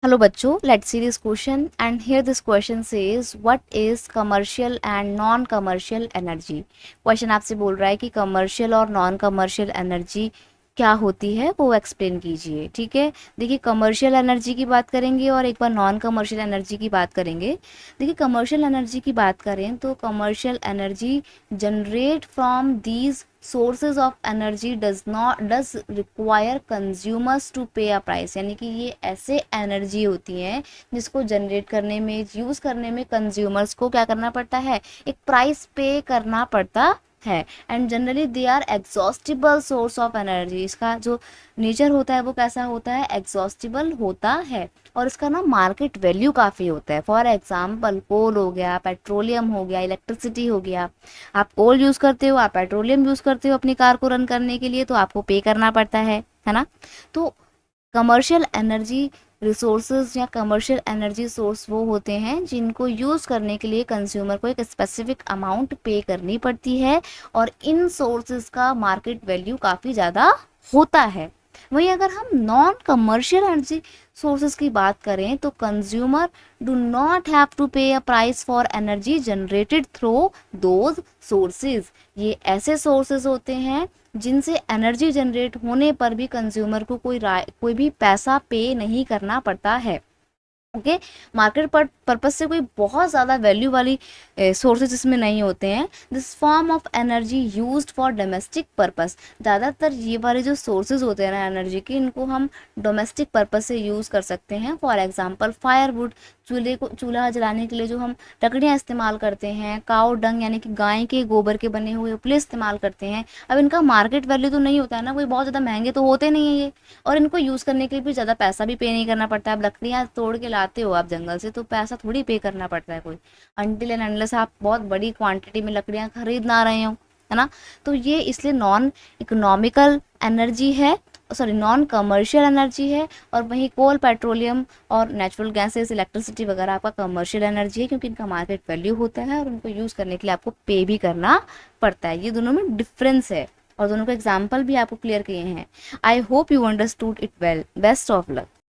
Hello बच्चों, let's see this question and here this question says what is commercial and non commercial energy। Question आपसे बोल रहा है कि कमर्शियल और नॉन कमर्शियल एनर्जी क्या होती है वो एक्सप्लेन कीजिए। ठीक है, देखिए कमर्शियल एनर्जी की बात करेंगे और एक बार नॉन कमर्शियल एनर्जी की बात करेंगे। देखिए कमर्शियल एनर्जी की बात करें तो commercial energy generate from these sources of energy does require consumers to pay a price, यानी कि ये ऐसे एनर्जी होती हैं जिसको जनरेट करने में, यूज़ करने में कंज्यूमर्स को क्या करना पड़ता है, एक प्राइस पे करना पड़ता है। And generally they are exhaustible source of energy. इसका जो नेचर होता है वो कैसा होता है, एग्जॉस्टिबल होता है और इसका ना मार्केट वैल्यू काफ़ी होता है। फॉर एग्जाम्पल कोल हो गया, पेट्रोलियम हो गया, इलेक्ट्रिसिटी हो गया। आप कोल यूज़ करते हो, आप पेट्रोलियम यूज़ करते हो अपनी कार को रन करने के लिए, तो आपको पे करना पड़ता है ना। तो कमर्शियल एनर्जी रिसोर्सेज या कमर्शियल एनर्जी सोर्स वो होते हैं जिनको यूज़ करने के लिए कंज्यूमर को एक स्पेसिफिक अमाउंट पे करनी पड़ती है और इन सोर्सेज का मार्केट वैल्यू काफ़ी ज़्यादा होता है। वहीं अगर हम नॉन कमर्शियल एनर्जी सोर्सेज की बात करें तो consumer do not have to pay a price for energy generated through those sources. ये ऐसे सोर्सेज होते हैं जिनसे एनर्जी जनरेट होने पर भी कंज्यूमर को कोई भी पैसा पे नहीं करना पड़ता है। ओके, मार्केट पर्पज से कोई बहुत ज़्यादा वैल्यू वाली सोर्सेज इसमें नहीं होते हैं। This form of energy used for domestic purpose. ज़्यादातर ये वाले जो सोर्सेज होते हैं ना एनर्जी के, इनको हम डोमेस्टिक पर्पस से यूज़ कर सकते हैं। फॉर एग्जांपल फायरवुड, चूल्हा जलाने के लिए जो हम लकड़ियाँ इस्तेमाल करते हैं। काऊ डंग यानी कि गाय के गोबर के बने हुए उपले इस्तेमाल करते हैं। अब इनका मार्केट वैल्यू तो नहीं होता है ना, कोई बहुत ज़्यादा महंगे तो होते नहीं है ये, और इनको यूज़ करने के लिए भी ज़्यादा पैसा भी पे नहीं करना पड़ता है। अब लकड़ियाँ तोड़ के लाते हो आप जंगल से तो पैसा थोड़ी पे करना पड़ता है कोई, अनटिल एंड अनलेस आप बहुत बड़ी क्वांटिटी में लकड़ियाँ खरीद ना रहे हो, है ना। तो ये इसलिए नॉन इकोनॉमिकल एनर्जी है, सॉरी नॉन कमर्शियल एनर्जी है। और वहीं कोल, पेट्रोलियम और नेचुरल गैसेस, इलेक्ट्रिसिटी वगैरह आपका कमर्शियल एनर्जी है, क्योंकि इनका मार्केट वैल्यू होता है और उनको यूज़ करने के लिए आपको पे भी करना पड़ता है। ये दोनों में डिफरेंस है और दोनों के एग्जाम्पल भी आपको क्लियर किए हैं। I hope you understood it well. Best of luck.